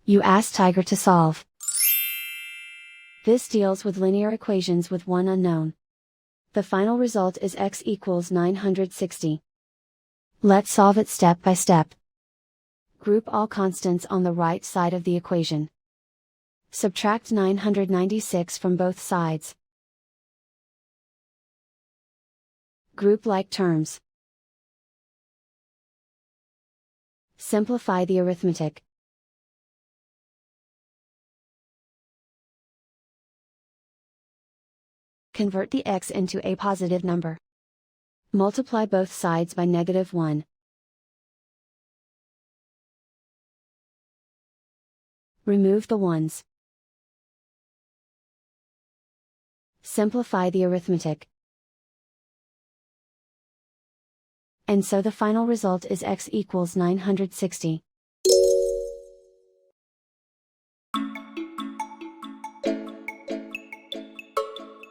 You ask Tiger to solve. This deals with linear equations with one unknown. The final result is x equals 960. Let's solve it step by step. Group all constants on the right side of the equation. Subtract 996 from both sides. Group like terms. Simplify the arithmetic. Convert the x into a positive number. Multiply both sides by -1. Remove the ones. Simplify the arithmetic. And so the final result is x equals 960.